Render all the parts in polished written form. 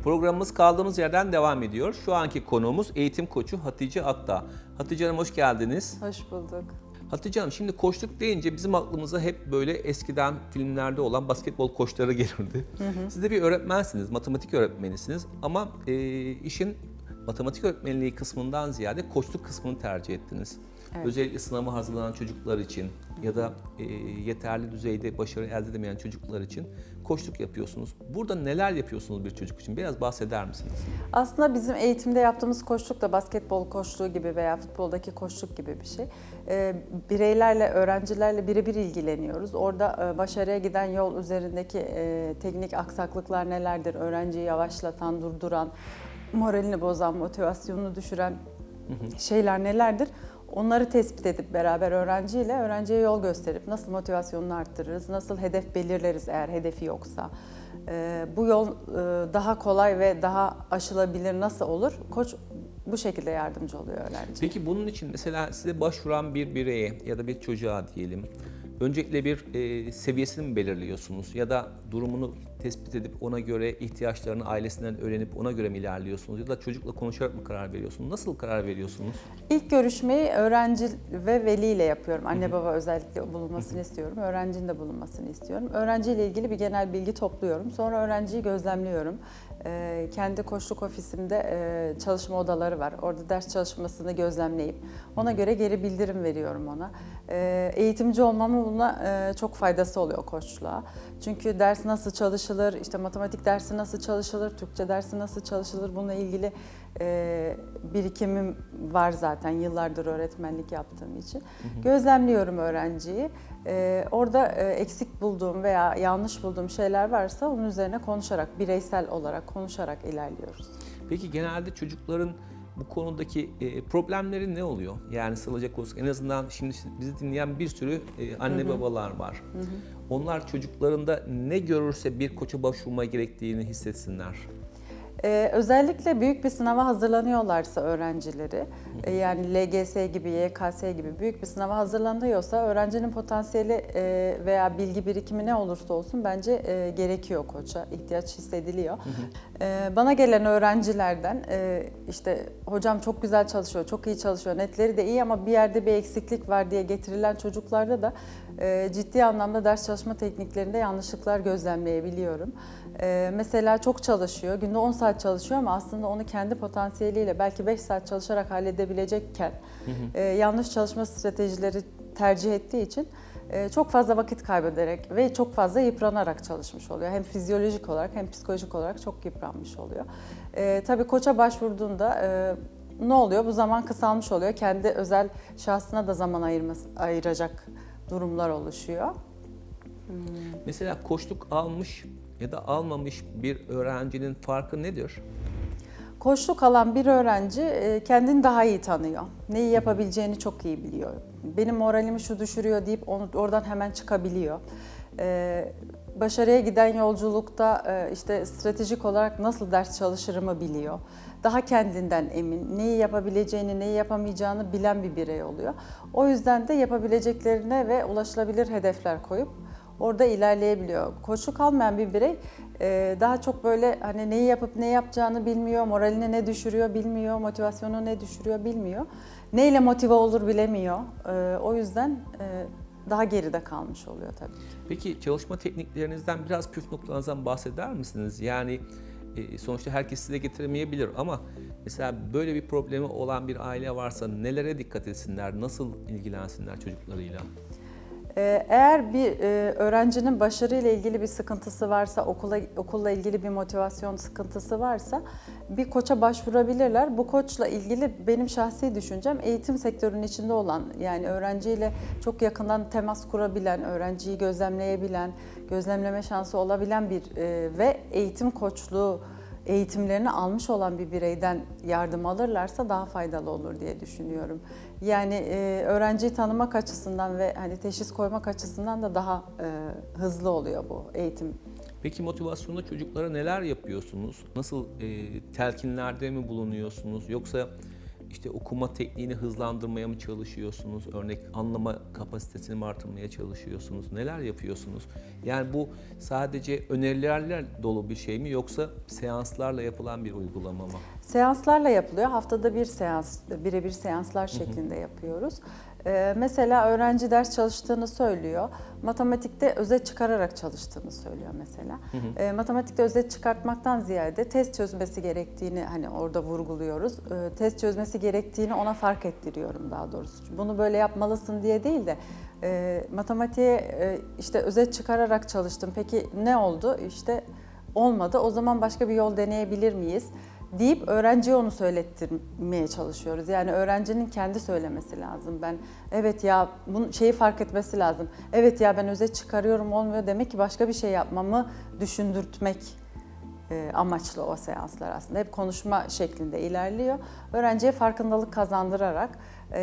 Programımız kaldığımız yerden devam ediyor. Şu anki konuğumuz eğitim koçu Hatice Akdağ. Hatice Hanım hoş geldiniz. Hoş bulduk. Hatice Hanım, şimdi koçluk deyince bizim aklımıza hep böyle eskiden filmlerde olan basketbol koçları gelirdi. Siz de bir öğretmensiniz, matematik öğretmenisiniz ama işin matematik öğretmenliği kısmından ziyade koçluk kısmını tercih ettiniz. Evet. Özellikle sınava hazırlanan çocuklar için ya da yeterli düzeyde başarı elde edemeyen çocuklar için koçluk yapıyorsunuz. Burada neler yapıyorsunuz bir çocuk için? Biraz bahseder misiniz? Aslında bizim eğitimde yaptığımız koçluk da basketbol koçluğu gibi veya futboldaki koçluk gibi bir şey. Bireylerle, öğrencilerle birebir ilgileniyoruz. Orada başarıya giden yol üzerindeki teknik aksaklıklar nelerdir? Öğrenciyi yavaşlatan, durduran, moralini bozan, motivasyonunu düşüren şeyler nelerdir? Onları tespit edip beraber öğrenciye yol gösterip nasıl motivasyonunu arttırırız, nasıl hedef belirleriz eğer hedefi yoksa. Bu yol daha kolay ve daha aşılabilir nasıl olur? Koç bu şekilde yardımcı oluyor öğrenciye. Peki bunun için mesela size başvuran bir bireye ya da bir çocuğa diyelim, öncelikle bir seviyesini mi belirliyorsunuz ya da durumunu tespit edip ona göre ihtiyaçlarını ailesinden öğrenip ona göre mi ilerliyorsunuz ya da çocukla konuşarak mı karar veriyorsunuz? Nasıl karar veriyorsunuz? İlk görüşmeyi öğrenci ve veli ile yapıyorum. Anne baba özellikle bulunmasını istiyorum. Öğrencinin de bulunmasını istiyorum. Öğrenciyle ilgili bir genel bilgi topluyorum. Sonra öğrenciyi gözlemliyorum. Kendi koçluk ofisimde çalışma odaları var. Orada ders çalışmasını gözlemleyip ona göre geri bildirim veriyorum ona. Eğitimci olmamın buna çok faydası oluyor koçluğa. Çünkü ders nasıl çalışılır, işte matematik dersi nasıl çalışılır, Türkçe dersi nasıl çalışılır, bununla ilgili birikimim var zaten yıllardır öğretmenlik yaptığım için. Gözlemliyorum öğrenciyi. Orada eksik bulduğum veya yanlış bulduğum şeyler varsa onun üzerine konuşarak, bireysel olarak konuşarak ilerliyoruz. Peki genelde çocukların bu konudaki problemleri ne oluyor? Yani sılacak olsun. En azından şimdi bizi dinleyen bir sürü anne babalar var. Onlar çocuklarında ne görürse bir koça başvurmaya gerektiğini hissetsinler. Özellikle büyük bir sınava hazırlanıyorlarsa öğrencileri, yani LGS gibi, YKS gibi büyük bir sınava hazırlanıyorsa öğrencinin potansiyeli veya bilgi birikimi ne olursa olsun bence gerekiyor koça, ihtiyaç hissediliyor. Bana gelen öğrencilerden işte hocam çok güzel çalışıyor, çok iyi çalışıyor, netleri de iyi ama bir yerde bir eksiklik var diye getirilen çocuklarda da ciddi anlamda ders çalışma tekniklerinde yanlışlıklar gözlemleyebiliyorum. Mesela çok çalışıyor, günde 10 saat çalışıyor ama aslında onu kendi potansiyeliyle belki 5 saat çalışarak halledebilecekken yanlış çalışma stratejileri tercih ettiği için çok fazla vakit kaybederek ve çok fazla yıpranarak çalışmış oluyor. Hem fizyolojik olarak hem psikolojik olarak çok yıpranmış oluyor. Tabii koça başvurduğunda ne oluyor? Bu zaman kısalmış oluyor. Kendi özel şahsına da zaman ayıracak durumlar oluşuyor. Mesela koçluk almış ya da almamış bir öğrencinin farkı nedir? Koçluk alan bir öğrenci kendini daha iyi tanıyor. Neyi yapabileceğini çok iyi biliyor. Benim moralimi şu düşürüyor deyip oradan hemen çıkabiliyor. Başarıya giden yolculukta işte stratejik olarak nasıl ders çalışırımı biliyor. Daha kendinden emin, neyi yapabileceğini, neyi yapamayacağını bilen bir birey oluyor. O yüzden de yapabileceklerine ve ulaşılabilir hedefler koyup orada ilerleyebiliyor. Koçluk almayan bir birey daha çok böyle hani neyi yapıp ne yapacağını bilmiyor, moralini ne düşürüyor bilmiyor, motivasyonu ne düşürüyor bilmiyor. Neyle motive olur bilemiyor. O yüzden daha geride kalmış oluyor tabii. Peki çalışma tekniklerinizden biraz püf noktalarınızdan bahseder misiniz? Yani sonuçta herkes size getiremeyebilir ama mesela böyle bir problemi olan bir aile varsa nelere dikkat etsinler, nasıl ilgilensinler çocuklarıyla? Eğer bir öğrencinin başarıyla ilgili bir sıkıntısı varsa, okulla ilgili bir motivasyon sıkıntısı varsa bir koça başvurabilirler. Bu koçla ilgili benim şahsi düşüncem eğitim sektörünün içinde olan, yani öğrenciyle çok yakından temas kurabilen, öğrenciyi gözlemleyebilen, gözlemleme şansı olabilen bir ve eğitim koçluğu eğitimlerini almış olan bir bireyden yardım alırlarsa daha faydalı olur diye düşünüyorum. Yani öğrenciyi tanımak açısından ve hani teşhis koymak açısından da daha hızlı oluyor bu eğitim. Peki motivasyonda çocuklara neler yapıyorsunuz? Nasıl telkinlerde mi bulunuyorsunuz? Yoksa işte okuma tekniğini hızlandırmaya mı çalışıyorsunuz? Örnek anlama kapasitesini mi artırmaya çalışıyorsunuz? Neler yapıyorsunuz? Yani bu sadece önerilerle dolu bir şey mi yoksa seanslarla yapılan bir uygulama mı? Seanslarla yapılıyor. Haftada bir seans, birebir seanslar şeklinde yapıyoruz. Mesela öğrenci ders çalıştığını söylüyor. Matematikte özet çıkararak çalıştığını söylüyor mesela. Matematikte özet çıkartmaktan ziyade test çözmesi gerektiğini hani orada vurguluyoruz. Test çözmesi gerektiğini ona fark ettiriyorum daha doğrusu. Bunu böyle yapmalısın diye değil de matematiğe işte özet çıkararak çalıştım. Peki ne oldu? İşte olmadı. O zaman başka bir yol deneyebilir miyiz? Deyip öğrenciye onu söylettirmeye çalışıyoruz. Yani öğrencinin kendi söylemesi lazım. Ben evet ya bunu şeyi fark etmesi lazım. Evet ya ben özet çıkarıyorum olmuyor demek ki başka bir şey yapmamı düşündürtmek amaçlı o seanslar aslında. Hep konuşma şeklinde ilerliyor. Öğrenciye farkındalık kazandırarak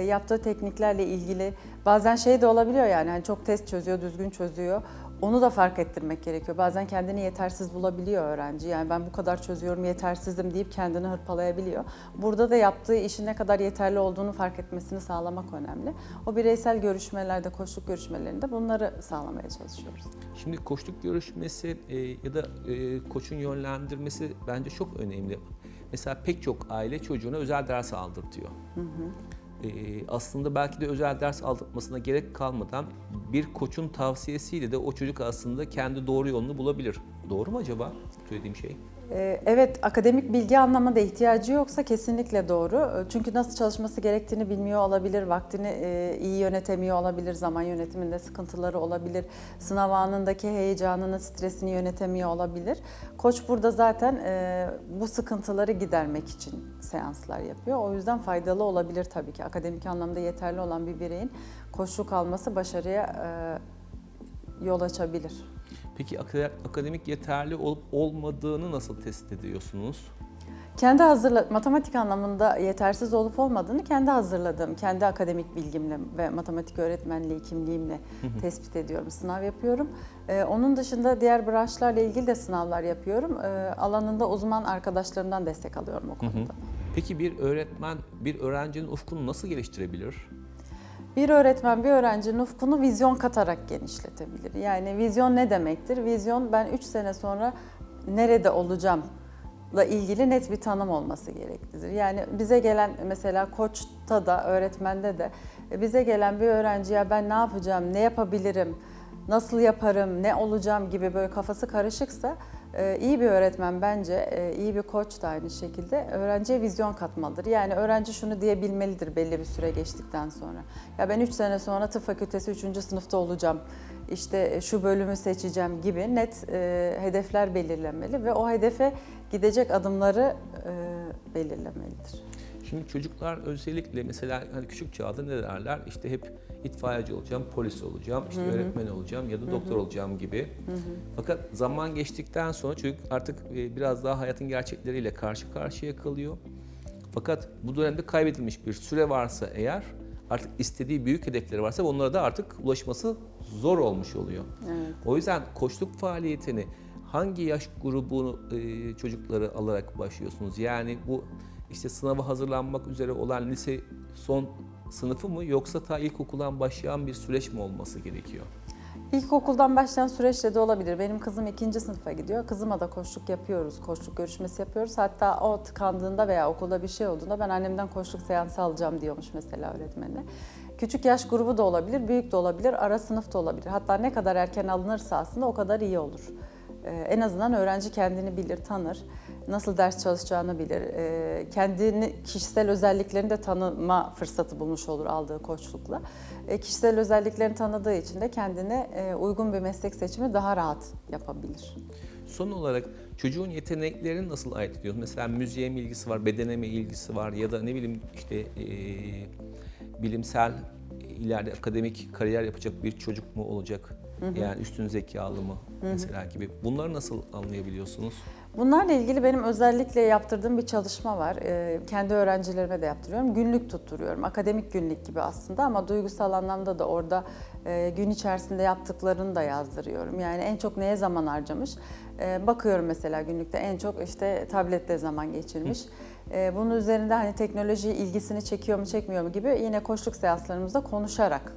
yaptığı tekniklerle ilgili bazen şey de olabiliyor yani hani çok test çözüyor, düzgün çözüyor. Onu da fark ettirmek gerekiyor. Bazen kendini yetersiz bulabiliyor öğrenci. Yani ben bu kadar çözüyorum, yetersizim deyip kendini hırpalayabiliyor. Burada da yaptığı işin ne kadar yeterli olduğunu fark etmesini sağlamak önemli. O bireysel görüşmelerde, koçluk görüşmelerinde bunları sağlamaya çalışıyoruz. Şimdi koçluk görüşmesi ya da koçun yönlendirmesi bence çok önemli. Mesela pek çok aile çocuğuna özel ders aldırtıyor. Aslında belki de özel ders aldırtmasına gerek kalmadan bir koçun tavsiyesiyle de o çocuk aslında kendi doğru yolunu bulabilir. Doğru mu acaba söylediğim şey? Evet, akademik bilgi anlamında ihtiyacı yoksa kesinlikle doğru. Çünkü nasıl çalışması gerektiğini bilmiyor olabilir, vaktini iyi yönetemiyor olabilir, zaman yönetiminde sıkıntıları olabilir, sınav anındaki heyecanını, stresini yönetemiyor olabilir. Koç burada zaten bu sıkıntıları gidermek için seanslar yapıyor. O yüzden faydalı olabilir tabii ki. Akademik anlamda yeterli olan bir bireyin koçluk alması başarıya yol açabilir. Peki akademik yeterli olup olmadığını nasıl tespit ediyorsunuz? Matematik anlamında yetersiz olup olmadığını kendi hazırladığım, kendi akademik bilgimle ve matematik öğretmenliği kimliğimle tespit ediyorum, sınav yapıyorum. Onun dışında diğer branşlarla ilgili de sınavlar yapıyorum. Alanında uzman arkadaşlarımdan destek alıyorum o konuda. Peki bir öğretmen bir öğrencinin ufkunu nasıl geliştirebilir? Bir öğretmen bir öğrencinin ufkunu vizyon katarak genişletebilir. Yani vizyon ne demektir? Vizyon ben 3 sene sonra nerede olacağımla ilgili net bir tanım olması gereklidir. Yani bize gelen mesela koçta da öğretmende de bize gelen bir öğrenciye ben ne yapacağım, ne yapabilirim, nasıl yaparım, ne olacağım gibi böyle kafası karışıksa iyi bir öğretmen bence, iyi bir koç da aynı şekilde öğrenciye vizyon katmalıdır. Yani öğrenci şunu diyebilmelidir belli bir süre geçtikten sonra. Ya ben 3 sene sonra tıp fakültesi 3. sınıfta olacağım, işte şu bölümü seçeceğim gibi net hedefler belirlemeli ve o hedefe gidecek adımları belirlemelidir. Şimdi çocuklar özellikle mesela hani küçük çağda ne derler? İşte hep itfaiyeci olacağım, polis olacağım, işte öğretmen olacağım ya da doktor olacağım gibi. Fakat zaman geçtikten sonra çocuk artık biraz daha hayatın gerçekleriyle karşı karşıya kalıyor. Fakat bu dönemde kaybedilmiş bir süre varsa eğer artık istediği büyük hedefleri varsa onlara da artık ulaşması zor olmuş oluyor. Evet. O yüzden koçluk faaliyetini hangi yaş grubunu çocukları alarak başlıyorsunuz? Yani bu işte sınava hazırlanmak üzere olan lise son sınıfı mı yoksa ta ilkokuldan başlayan bir süreç mi olması gerekiyor? İlkokuldan başlayan süreçte de olabilir. Benim kızım 2. sınıfa gidiyor. Kızıma da koçluk yapıyoruz, koçluk görüşmesi yapıyoruz. Hatta o tıkandığında veya okulda bir şey olduğunda ben annemden koçluk seansı alacağım diyormuş mesela öğretmenine. Küçük yaş grubu da olabilir, büyük de olabilir, ara sınıf da olabilir. Hatta ne kadar erken alınırsa aslında o kadar iyi olur. En azından öğrenci kendini bilir, tanır. Nasıl ders çalışacağını bilir. Kendini, kişisel özelliklerini de tanıma fırsatı bulmuş olur aldığı koçlukla. Kişisel özelliklerini tanıdığı için de kendine uygun bir meslek seçimi daha rahat yapabilir. Son olarak çocuğun yeteneklerini nasıl ayırt ediyorsunuz? Mesela müziğe mi ilgisi var, bedene mi ilgisi var ya da ne bileyim işte bilimsel ileride akademik kariyer yapacak bir çocuk mu olacak? Yani üstün zekalı mı mesela gibi. Bunları nasıl anlayabiliyorsunuz? Bunlarla ilgili benim özellikle yaptırdığım bir çalışma var. Kendi öğrencilerime de yaptırıyorum. Günlük tutturuyorum. Akademik günlük gibi aslında ama duygusal anlamda da orada gün içerisinde yaptıklarını da yazdırıyorum. Yani en çok neye zaman harcamış? Bakıyorum mesela günlükte en çok işte tablette zaman geçirmiş. Bunun üzerinde hani teknoloji ilgisini çekiyor mu çekmiyor mu gibi yine koçluk seanslarımızda konuşarak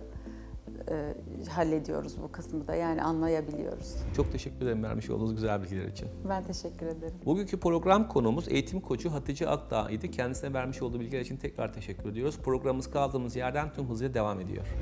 hallediyoruz bu kısmı da, yani anlayabiliyoruz. Çok teşekkür ederim vermiş olduğunuz güzel bilgiler için. Ben teşekkür ederim. Bugünkü program konuğumuz eğitim koçu Hatice Akdağ idi. Kendisine vermiş olduğu bilgiler için tekrar teşekkür ediyoruz. Programımız kaldığımız yerden tüm hızıyla devam ediyor.